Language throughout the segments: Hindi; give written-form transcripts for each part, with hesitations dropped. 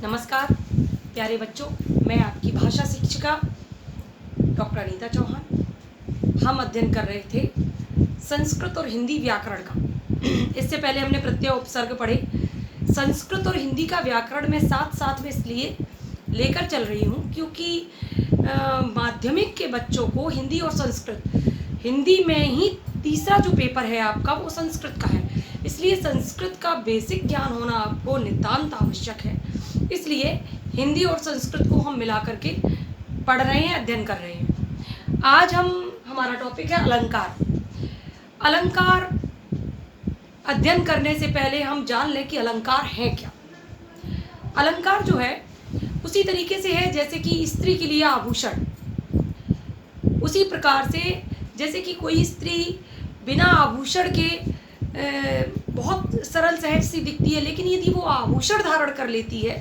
नमस्कार प्यारे बच्चों, मैं आपकी भाषा शिक्षिका डॉक्टर अनीता चौहान। हम अध्ययन कर रहे थे संस्कृत और हिंदी व्याकरण का। इससे पहले हमने प्रत्यय उपसर्ग पढ़े। संस्कृत और हिंदी का व्याकरण में साथ साथ में इसलिए लेकर चल रही हूँ क्योंकि माध्यमिक के बच्चों को हिंदी और संस्कृत, हिंदी में ही तीसरा जो पेपर है आपका वो संस्कृत का है, इसलिए संस्कृत का बेसिक ज्ञान होना आपको नितांत आवश्यक है। इसलिए हिंदी और संस्कृत को हम मिला करके पढ़ रहे हैं, अध्ययन कर रहे हैं। आज हमारा टॉपिक है अलंकार। अलंकार अध्ययन करने से पहले हम जान लें कि अलंकार है क्या। अलंकार जो है उसी तरीके से है जैसे कि स्त्री के लिए आभूषण, उसी प्रकार से जैसे कि कोई स्त्री बिना आभूषण के बहुत सरल सहज सी दिखती है, लेकिन यदि वो आभूषण धारण कर लेती है,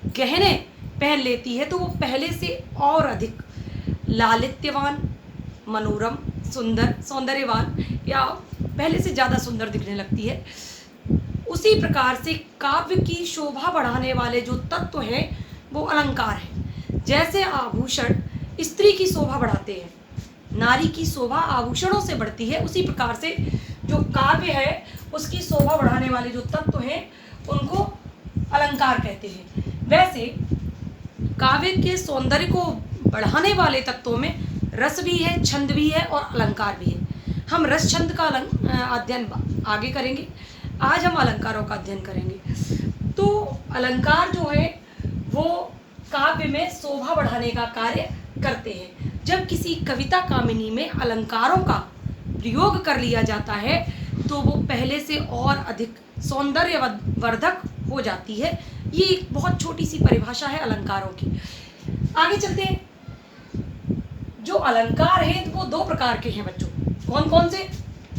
गहने पहन लेती है, तो वो पहले से और अधिक लालित्यवान, मनोरम, सुंदर, सौंदर्यवान या पहले से ज़्यादा सुंदर दिखने लगती है। उसी प्रकार से काव्य की शोभा बढ़ाने वाले जो तत्व हैं वो अलंकार हैं। जैसे आभूषण स्त्री की शोभा बढ़ाते हैं, नारी की शोभा आभूषणों से बढ़ती है, उसी प्रकार से जो काव्य है उसकी शोभा बढ़ाने वाले जो तत्व हैं उनको अलंकार कहते हैं। वैसे काव्य के सौंदर्य को बढ़ाने वाले तत्वों में रस भी है, छंद भी है और अलंकार भी है। हम रस छंद का अध्ययन आगे करेंगे, आज हम अलंकारों का अध्ययन करेंगे। तो अलंकार जो है वो काव्य में शोभा बढ़ाने का कार्य करते हैं। जब किसी कविता कामिनी में अलंकारों का प्रयोग कर लिया जाता है तो वो पहले से और अधिक सौंदर्यवर्धक हो जाती है। ये एक बहुत छोटी सी परिभाषा है अलंकारों की। आगे चलते हैं। जो अलंकार हैं वो दो प्रकार के हैं बच्चों। कौन कौन से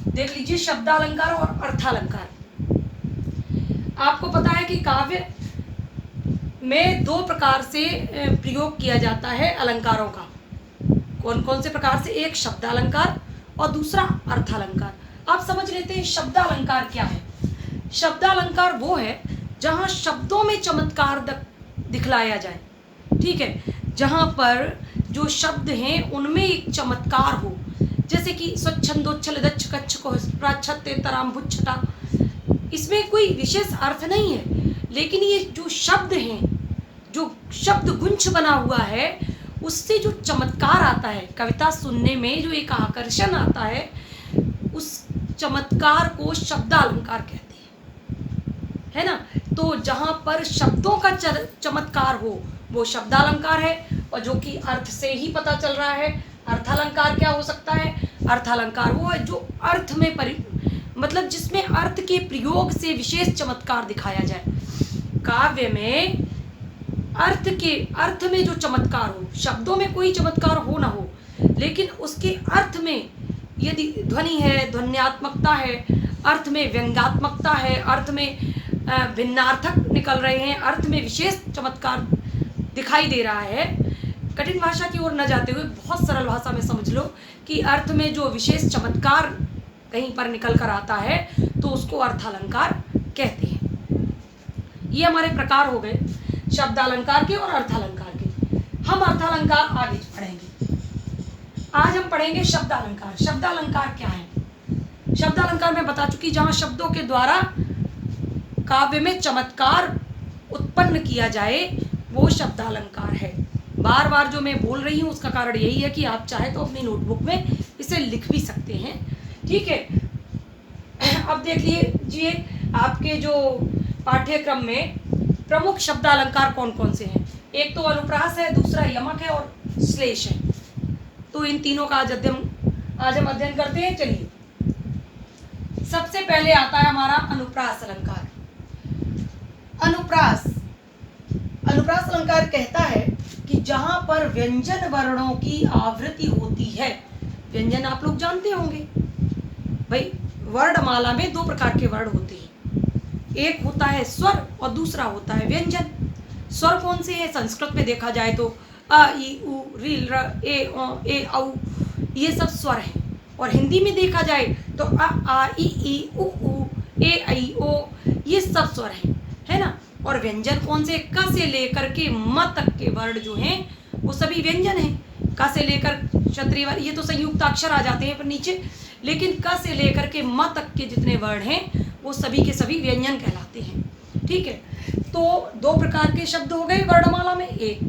देख लीजिए, शब्दालंकार और अर्थालंकार। आपको पता है कि काव्य में दो प्रकार से प्रयोग किया जाता है अलंकारों का। कौन कौन से प्रकार से? एक शब्दालंकार और दूसरा अर्थालंकार। आप समझ लेते हैं शब्दालंकार क्या है। शब्दालंकार वो है जहां शब्दों में चमत्कार दिखलाया जाए, ठीक है, जहां पर जो शब्द हैं उनमें एक चमत्कार हो, जैसे कि स्वच्छंदोच्छल दच्छ कच्छ को प्राच्छत्ते तराम्भुच्छटा। इसमें कोई विशेष अर्थ नहीं है, लेकिन ये जो शब्द हैं, जो शब्द गुंछ बना हुआ है, उससे जो चमत्कार आता है, कविता सुनने में जो एक आकर्षण आता है, उस चमत्कार को शब्दालंकार कहते हैं, है ना। तो जहां पर शब्दों का चमत्कार हो वो शब्दालंकार है, और जो कि अर्थ से ही पता चल रहा है। अर्थालंकार क्या हो सकता है? अर्थालंकार वो है जो अर्थ में मतलब जिसमें अर्थ के प्रयोग से विशेष चमत्कार दिखाया जाए। काव्य में अर्थ में जो चमत्कार हो, शब्दों में कोई चमत्कार हो ना हो, लेकिन उसके अर्थ में यदि ध्वनि है, ध्वन्यात्मकता है, अर्थ में व्यंग्यात्मकता है, अर्थ में भिन्नार्थक निकल रहे हैं, अर्थ में विशेष चमत्कार दिखाई दे रहा है। कठिन भाषा की ओर न जाते हुए बहुत सरल भाषा में समझ लो कि अर्थ में जो विशेष चमत्कार कहीं पर निकल कर आता है तो उसको अर्थालंकार कहते हैं। ये हमारे प्रकार हो गए शब्दालंकार के और अर्थालंकार के। हम अर्थालंकार आगे पढ़ेंगे। आज हम पढ़ेंगे शब्दालंकार। शब्दालंकार क्या है? शब्दालंकार मैं बता चुकी, जहां शब्दों के द्वारा काव्य में चमत्कार उत्पन्न किया जाए वो शब्दालंकार है। बार बार जो मैं बोल रही हूँ उसका कारण यही है कि आप चाहे तो अपनी नोटबुक में इसे लिख भी सकते हैं, ठीक है। अब देख लीजिए आपके जो पाठ्यक्रम में प्रमुख शब्दालंकार कौन कौन से हैं। एक तो अनुप्रास है, दूसरा यमक है और श्लेष है। तो इन तीनों का आज हम अध्ययन करते हैं। चलिए, सबसे पहले आता है हमारा अनुप्रास अलंकार। अनुप्रास अलंकार कहता है कि जहां पर व्यंजन वर्णों की आवृत्ति होती है। व्यंजन आप लोग जानते होंगे भाई, वर्णमाला में दो प्रकार के वर्ण होते हैं, एक होता है स्वर और दूसरा होता है व्यंजन। स्वर कौन से हैं? संस्कृत में देखा जाए तो अ ई उ री र ए औ, ये सब स्वर हैं। और हिंदी में देखा जाए तो अ आ ई उ ए ऐ ओ, ये सब स्वर हैं, है ना। और व्यंजन कौन से? क से लेकर के म तक के वर्ण जो हैं वो सभी व्यंजन हैं। क से लेकर क्षत्रिय वर्ण, ये तो संयुक्त अक्षर आ जाते हैं पर नीचे, लेकिन क से लेकर के म तक के जितने वर्ण हैं वो सभी के सभी व्यंजन कहलाते हैं। ठीक है, तो दो प्रकार के शब्द हो गए वर्णमाला में, एक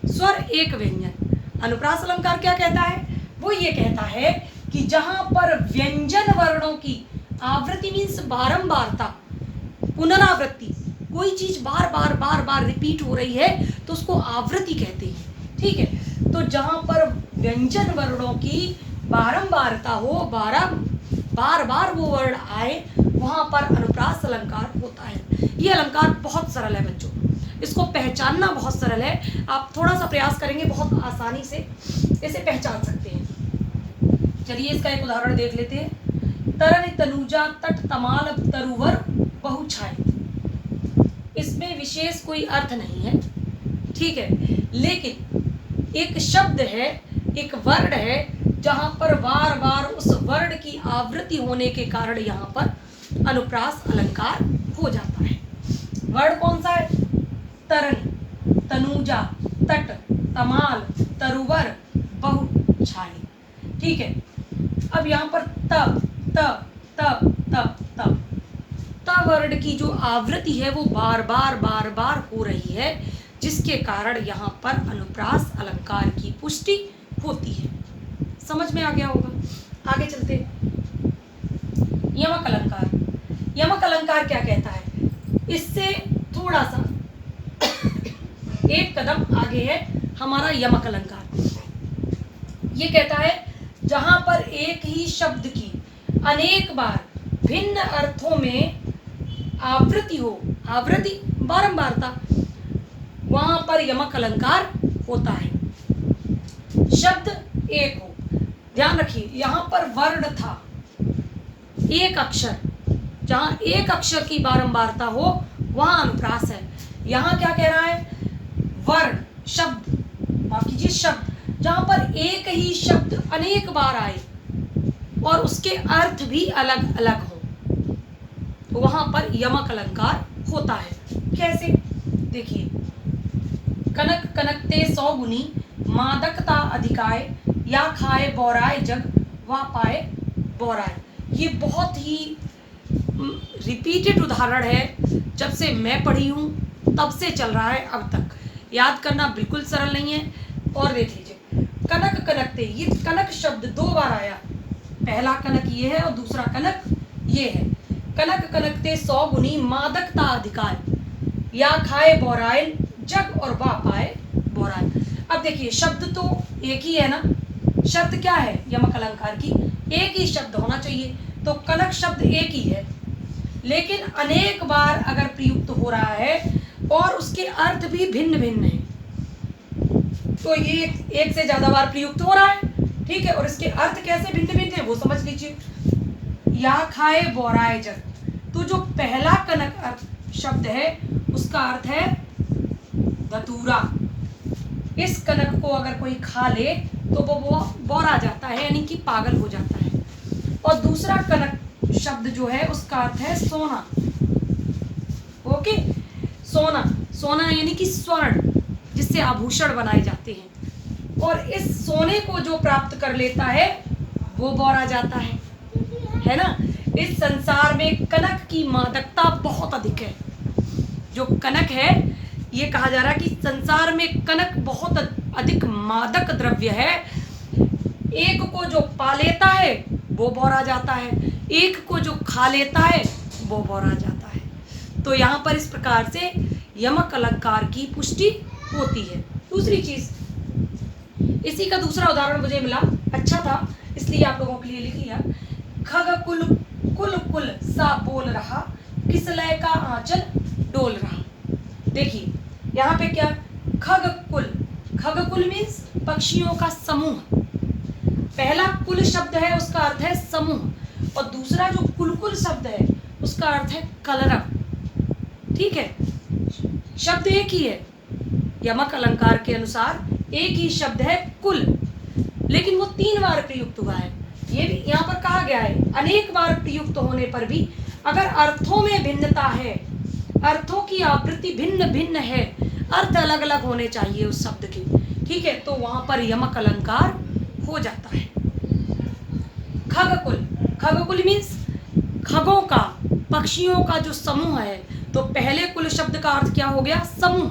स्वर एक व्यंजन। अनुप्रास अलंकार क्या कहता है? वो ये कहता है कि जहां पर व्यंजन वर्णों की आवृत्ति मीन्स बारंबारता, पुनरावृत्ति, कोई चीज बार बार बार बार रिपीट हो रही है तो उसको आवृत्ति कहते हैं। ठीक है, तो जहां पर व्यंजन वर्णों की बारंबारता हो, बार बार वो वर्ण आए, वहां पर अनुप्रास अलंकार होता है। ये अलंकार बहुत सरल है बच्चों, इसको पहचानना बहुत सरल है। आप थोड़ा सा प्रयास करेंगे बहुत आसानी से इसे पहचान सकते हैं। चलिए इसका एक उदाहरण देख लेते हैं। तरन तनुजा तट तमाल तरुवर बहुछाए। इसमें विशेष कोई अर्थ नहीं है, ठीक है, लेकिन एक शब्द है, एक वर्ण है, जहां पर बार बार उस वर्ण की आवृत्ति होने के कारण यहाँ पर अनुप्रास अलंकार हो जाता है। वर्ण कौन सा है? तरन, तनुजा, तट, तमाल, तरुवर, बहुछाई। ठीक है, अब यहाँ पर त वर्ण की जो आवृत्ति है वो बार बार हो रही है, जिसके कारण यहाँ पर अनुप्रास अलंकार की पुष्टि होती है। समझ में आ गया होगा। आगे चलते हैं। यमक अलंकार। यमक अलंकार क्या कहता है? इससे थोड़ा सा एक कदम आगे है हमारा यमक अलंकार। ये कहता है जहां पर एक ही शब्द की अनेक बार भिन्न अर्थों में आवृत्ति हो, आवृत्ति बारंबारता, वहां पर यमक अलंकार होता है। शब्द एक हो, ध्यान रखिए यहाँ पर वर्ण था एक अक्षर, जहां एक अक्षर की बारंबारता हो वहां अनुप्रास है। यहाँ क्या कह रहा है? वर्ण, शब्द, माफ कीजिए शब्द, जहां पर एक ही शब्द अनेक बार आए और उसके अर्थ भी अलग अलग हो, तो वहां पर यमक अलंकार होता है। कैसे? देखिए, कनक कनकते 100 गुनी, मादकता अधिकाय, या खाए बौराए जग, वा पाए बौराए। ये बहुत ही रिपीटेड उदाहरण है, जब से मैं पढ़ी हूँ तब से चल रहा है अब तक। याद करना बिल्कुल सरल नहीं है। और देख लीजिए, कनक कनकते, ये कनक शब्द 2 बार आया। पहला कनक ये है और दूसरा कनक ये है। कनक कनकते 100 गुनी, मादकता अधिकाय, या खाए बौराए जग, और वा पाए बौराए। अब देखिए, शब्द तो एक ही है ना, शब्द क्या है यमक अलंकार की? एक ही शब्द होना चाहिए, तो कनक शब्द एक ही है, लेकिन अनेक बार अगर प्रयुक्त हो रहा है और उसके अर्थ भी भिन्न भिन्न है, तो ये एक से ज्यादा बार प्रयुक्त हो रहा है, ठीक है, और इसके अर्थ कैसे भिन्न भिन्न है वो समझ लीजिए। या खाए बौराए जग, तो जो पहला कनक शब्द है उसका अर्थ है धतूरा। इस कनक को अगर कोई खा ले तो वो बौरा जाता है, यानी कि पागल हो जाता है। और दूसरा कनक शब्द जो है उसका अर्थ है सोना। ओके, सोना, सोना यानी कि स्वर्ण, जिससे आभूषण बनाए जाते हैं। और इस सोने को जो प्राप्त कर लेता है वो बौरा जाता है ना। इस संसार में कनक की मादकता बहुत अधिक है। जो कनक है, ये कहा जा रहा है कि संसार में कनक बहुत अधिक मादक द्रव्य है। एक को जो पा लेता है वो बौरा जाता है, एक को जो खा लेता है वो बौरा जाता है। तो यहाँ पर इस प्रकार से यमक अलंकार की पुष्टि होती है। दूसरी चीज, इसी का दूसरा उदाहरण मुझे मिला, अच्छा था इसलिए आप लोगों के लिए लिख लिया। खग कुल कुल कुल सा बोल रहा, किस लय का आंचल डोल रहा। देखिए यहाँ पे क्या, खग कुल मीन्स पक्षियों का समूह। पहला कुल शब्द है उसका अर्थ है समूह, और दूसरा जो कुल शब्द है उसका अर्थ है कलरव। ठीक है, शब्द एक ही है, यमक अलंकार के अनुसार एक ही शब्द है कुल, लेकिन वो 3 बार प्रयुक्त हुआ है। ये भी यहाँ पर कहा गया है, अनेक बार प्रयुक्त होने पर भी अगर अर्थों में भिन्नता है अर्थों की आवृत्ति भिन्न भिन्न है, अर्थ अलग अलग होने चाहिए उस शब्द के, ठीक है, तो वहां पर यमक अलंकार हो जाता है। खगकुल, खगकुल मीन्स खगों का, पक्षियों का जो समूह है, तो पहले कुल शब्द का अर्थ क्या हो गया? समूह।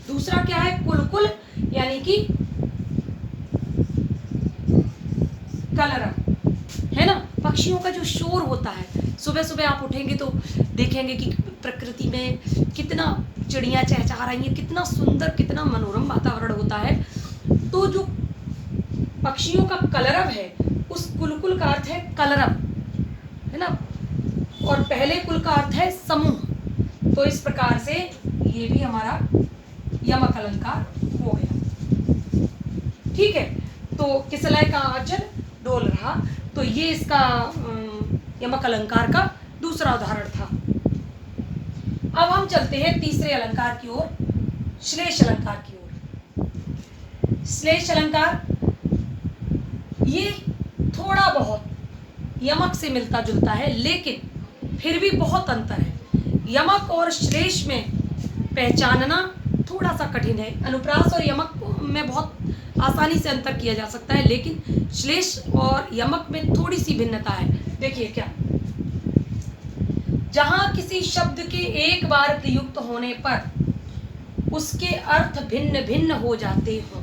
दूसरा क्या है? कुल, यानी कि कलरव, है ना, पक्षियों का जो शोर होता है। सुबह सुबह आप उठेंगे तो देखेंगे कि प्रकृति में कितना चिड़िया चहचहा रही है, कितना सुंदर, कितना मनोरम वातावरण होता है। तो जो पक्षियों का कलरव है, उस कुल का अर्थ है कलरव, है ना, और पहले कुल का अर्थ है समूह। तो इस प्रकार से ये भी हमारा यमक अलंकार हो गया, ठीक है। तो किसलय का आंचल डोल रहा, तो ये इसका यमक अलंकार का दूसरा उदाहरण था। अब हम चलते हैं तीसरे अलंकार की ओर, श्लेष अलंकार की ओर। श्लेष अलंकार ये थोड़ा बहुत यमक से मिलता जुलता है, लेकिन फिर भी बहुत अंतर है। यमक और श्लेष में पहचानना थोड़ा सा कठिन है। अनुप्रास और यमक में बहुत आसानी से अंतर किया जा सकता है, लेकिन श्लेष और यमक में थोड़ी सी भिन्नता है। देखिए क्या, जहां किसी शब्द के एक बार प्रयुक्त होने पर उसके अर्थ भिन्न भिन्न हो जाते हों,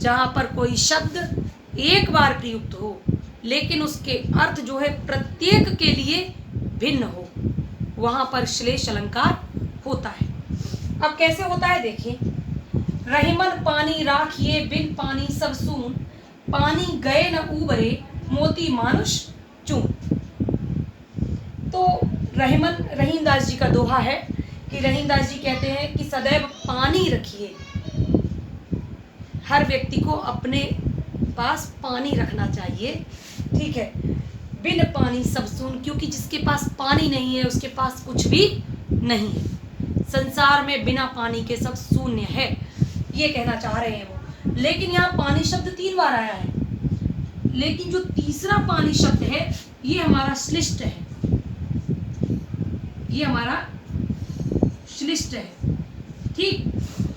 जहां पर कोई शब्द एक बार प्रयुक्त हो लेकिन उसके अर्थ जो है प्रत्येक के लिए भिन्न हो, वहां पर श्लेष अलंकार होता है। अब कैसे होता है देखिए, रहीमन पानी राखिए बिन पानी सब सून, पानी गए न उबरे मोती मानुष चून। तो रहीम दास जी का दोहा है कि रहीम दास जी कहते हैं कि सदैव पानी रखिए, हर व्यक्ति को अपने पास पानी रखना चाहिए, ठीक है। बिन पानी सब सून, क्योंकि जिसके पास पानी नहीं है उसके पास कुछ भी नहीं है। संसार में बिना पानी के सब शून्य है, ये कहना चाह रहे हैं वो। लेकिन यहाँ पानी शब्द 3 बार आया है, लेकिन जो तीसरा पानी शब्द है ये हमारा श्लिष्ट है, ये हमारा श्लिष्ट है, ठीक।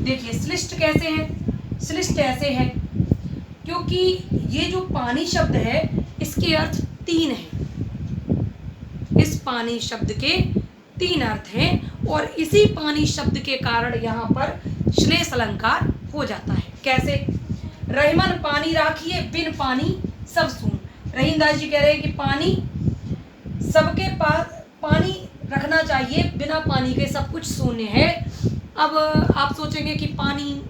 देखिए श्लिष्ट कैसे है? श्लिष्ट ऐसे है क्योंकि ये जो पानी शब्द है इसके अर्थ 3 हैं। इस पानी शब्द के 3 अर्थ हैं और इसी पानी शब्द के कारण यहाँ पर श्लेष अलंकार हो जाता है। कैसे? रहीमन पानी राखिए बिन पानी सब सून। रहीम दास जी कह रहे हैं कि पानी, सबके पास पानी रखना चाहिए, बिना पानी के सब कुछ शून्य है। अब आप सोचेंगे कि पानी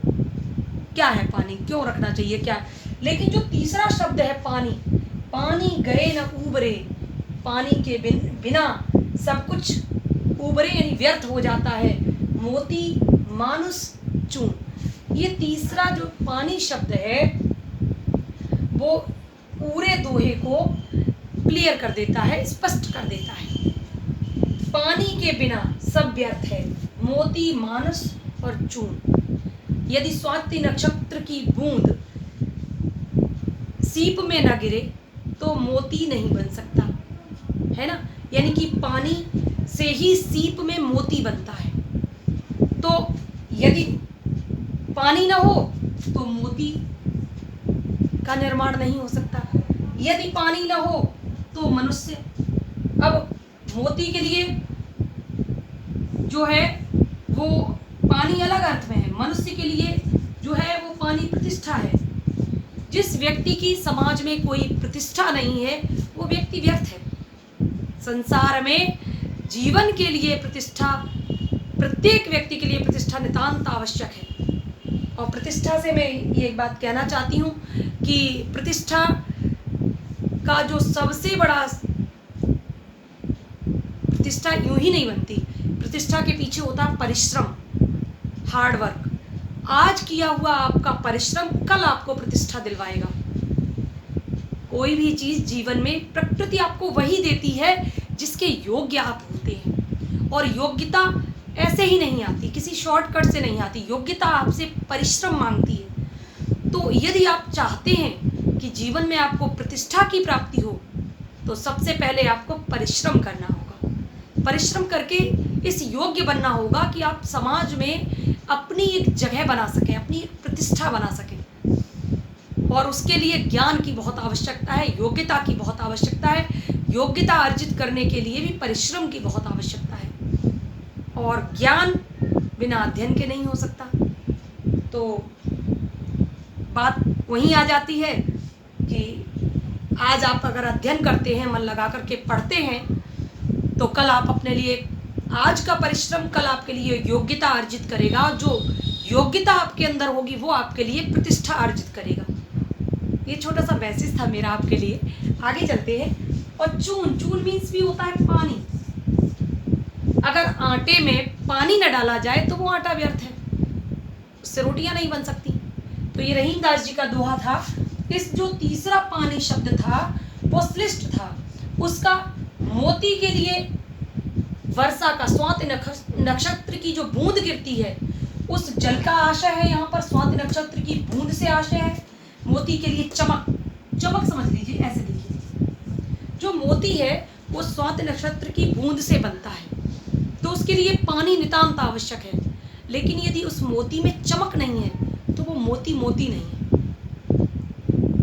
क्या है, पानी क्यों रखना चाहिए, क्या? लेकिन जो तीसरा शब्द है पानी, पानी गए न उबरे, पानी के बिना सब कुछ उबरे यानी व्यर्थ हो जाता है, मोती मानुष चून। ये तीसरा जो पानी शब्द है वो पूरे दोहे को क्लियर कर देता है, स्पष्ट कर देता है। पानी के बिना सब व्यर्थ है, मोती मानस और चून। यदि स्वाति नक्षत्र की बूंद सीप में न गिरे तो मोती नहीं बन सकता, है ना। यानी कि पानी से ही सीप में मोती बनता है। तो यदि पानी ना हो तो मोती का निर्माण नहीं हो सकता, यदि पानी ना हो तो मनुष्य। अब मोती के लिए जो है वो पानी अलग अर्थ में है, मनुष्य के लिए जो है वो पानी प्रतिष्ठा है। जिस व्यक्ति की समाज में कोई प्रतिष्ठा नहीं है वो व्यक्ति व्यर्थ है। संसार में जीवन के लिए प्रतिष्ठा, प्रत्येक व्यक्ति के लिए प्रतिष्ठा नितांत आवश्यक है। और प्रतिष्ठा से मैं ये एक बात कहना चाहती हूँ कि प्रतिष्ठा का जो सबसे बड़ा, प्रतिष्ठा यूं ही नहीं बनती, प्रतिष्ठा के पीछे होता है परिश्रम, हार्ड वर्क। आज किया हुआ आपका परिश्रम कल आपको प्रतिष्ठा दिलवाएगा। कोई भी चीज जीवन में प्रकृति आपको वही देती है जिसके योग्य आप होते हैं, और योग्यता ऐसे ही नहीं आती, किसी शॉर्टकट से नहीं आती। योग्यता आपसे परिश्रम मांगती है। तो यदि आप चाहते हैं कि जीवन में आपको प्रतिष्ठा की प्राप्ति हो तो सबसे पहले आपको परिश्रम करना होगा। परिश्रम करके इस योग्य बनना होगा कि आप समाज में अपनी एक जगह बना सकें, अपनी एक प्रतिष्ठा बना सकें। और उसके लिए ज्ञान की बहुत आवश्यकता है, योग्यता की बहुत आवश्यकता है। योग्यता अर्जित करने के लिए भी परिश्रम की बहुत आवश्यकता है, और ज्ञान बिना अध्ययन के नहीं हो सकता। तो बात वहीं आ जाती है कि आज आप अगर अध्ययन करते हैं, मन लगा करके पढ़ते हैं, तो कल आप अपने लिए, आज का परिश्रम कल आपके लिए योग्यता अर्जित करेगा। जो योग्यता आपके अंदर होगी वो आपके लिए प्रतिष्ठा अर्जित करेगा। ये छोटा सा मैसेज था मेरा आपके लिए। आगे चलते हैं। और चून, चून मीन्स भी होता है पानी। अगर आटे में पानी न डाला जाए तो वो आटा व्यर्थ है, उससे रोटियां नहीं बन सकती। तो ये रहीमदास जी का दोहा था। इस जो तीसरा पानी शब्द था वो श्लिष्ट था। उसका मोती के लिए वर्षा का, स्वाति नक्षत्र की जो बूंद गिरती है उस जल का आशय है। यहाँ पर स्वाति नक्षत्र की बूंद से आशय है। मोती के लिए चमक, चमक समझ लीजिए, ऐसे देखिए। जो मोती है वो स्वाति नक्षत्र की बूंद से बनता है, तो उसके लिए पानी नितांत आवश्यक है। लेकिन यदि उस मोती में चमक नहीं है तो वो मोती मोती नहीं है।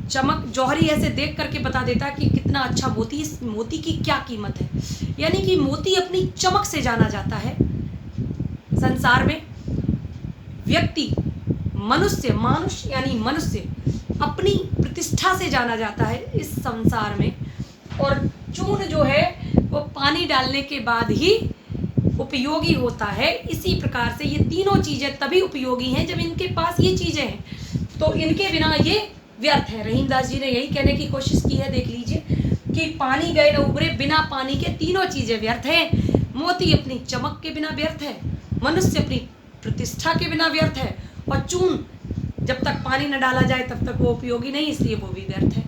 चमक, जौहरी ऐसे देख करके बता देता कि कितना अच्छा मोती, इस मोती की क्या कीमत है। यानी कि मोती अपनी चमक से जाना जाता है। संसार में व्यक्ति, मनुष्य, मानुष यानी मनुष्य अपनी प्रतिष्ठा से जाना जाता है इस संसार में। और चून जो है वो पानी डालने के बाद ही उपयोगी होता है। इसी प्रकार से ये तीनों चीजें तभी उपयोगी हैं जब इनके पास ये चीजें हैं, तो इनके बिना ये व्यर्थ है। रहीमदास जी ने यही कहने की कोशिश की है, देख लीजिए, कि पानी गए न उबरे, बिना पानी के तीनों चीजें व्यर्थ हैं। मोती अपनी चमक के बिना व्यर्थ है, मनुष्य अपनी प्रतिष्ठा के बिना व्यर्थ है, और चून जब तक पानी न डाला जाए तब तक वो उपयोगी नहीं, इसलिए वो भी व्यर्थ है।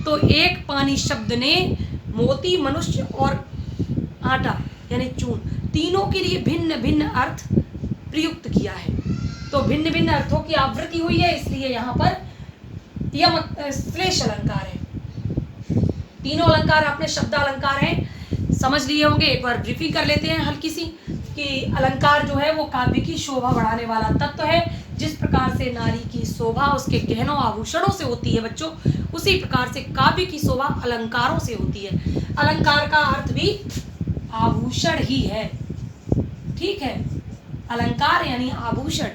तो एक पानी शब्द ने मोती, मनुष्य और आटा यानी चून, तीनों के लिए भिन्न भिन्न अर्थ प्रयुक्त किया है। तो भिन्न भिन्न अर्थों की आवृत्ति हुई है, इसलिए यहाँ पर श्लेष अलंकार है। तीनों अलंकार अपने शब्द अलंकार हैं, समझ लिए होंगे। एक बार ब्रीफिंग कर लेते हैं हल्की सी, कि अलंकार जो है वो काव्य की शोभा बढ़ाने वाला तत्व है। जिस प्रकार से नारी की शोभा उसके गहनों आभूषणों से होती है बच्चों, उसी प्रकार से काव्य की शोभा अलंकारों से होती है। अलंकार का अर्थ भी आभूषण ही है, ठीक है। अलंकार यानी आभूषण।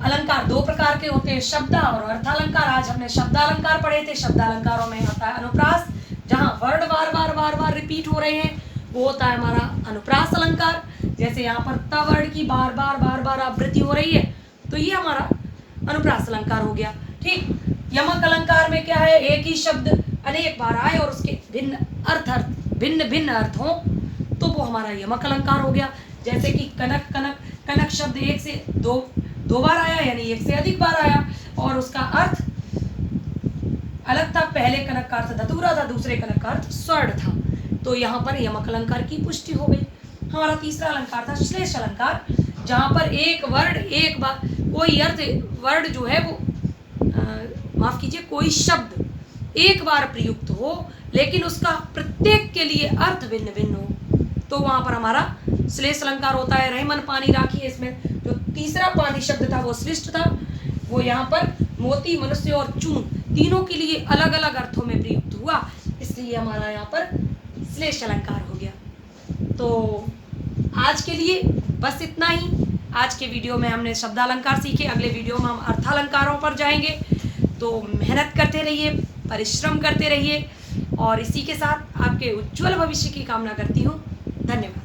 अलंकार दो प्रकार के होते हैं, शब्द और अर्थालंकार। आज हमने शब्दालंकार पढ़े थे। शब्दालंकारों में आता है अनुप्रास, जहाँ वर्ड बार बार रिपीट हो रहे हैं, वो होता है हमारा अनुप्रास अलंकार। जैसे यहाँ पर त वर्ड की बार बार आवृत्ति हो रही है, तो ये हमारा अनुप्रास अलंकार हो गया, ठीक। यमक अलंकार में क्या है, एक ही शब्द अनेक बार आए और उसके भिन्न भिन्न अर्थ हो, तो वो हमारा यमक अलंकार हो गया। जैसे कि कनक, कनक शब्द एक से दो बार आया, यानी एक से अधिक बार आया, और उसका अर्थ अलग था। पहले कनक का अर्थ धतूरा था, दूसरे कनक का अर्थ स्वर्ण था, तो यहाँ पर यमक अलंकार की पुष्टि हो गई। हमारा तीसरा अलंकार था श्लेष अलंकार, जहाँ पर एक वर्ड एक बार, कोई अर्थ, वर्ड जो है वो माफ कीजिए, कोई शब्द एक बार प्रयुक्त हो, लेकिन उसका प्रत्येक के लिए अर्थ भिन्न भिन्न हो, तो वहां पर हमारा श्लेष अलंकार होता है। रहीमन पानी राखी, इसमें जो तीसरा पानी शब्द था वो श्लिष्ट था, वो यहाँ पर मोती, मनुष्य और चून तीनों के लिए अलग अलग अर्थों में प्रयुक्त हुआ, इसलिए हमारा यहाँ पर श्लेष अलंकार हो गया। तो आज के लिए बस इतना ही। आज के वीडियो में हमने शब्दालंकार सीखे, अगले वीडियो में हम अर्थालंकारों पर जाएंगे। तो मेहनत करते रहिए, परिश्रम करते रहिए, और इसी के साथ आपके उज्ज्वल भविष्य की कामना करती हूँ। धन्यवाद।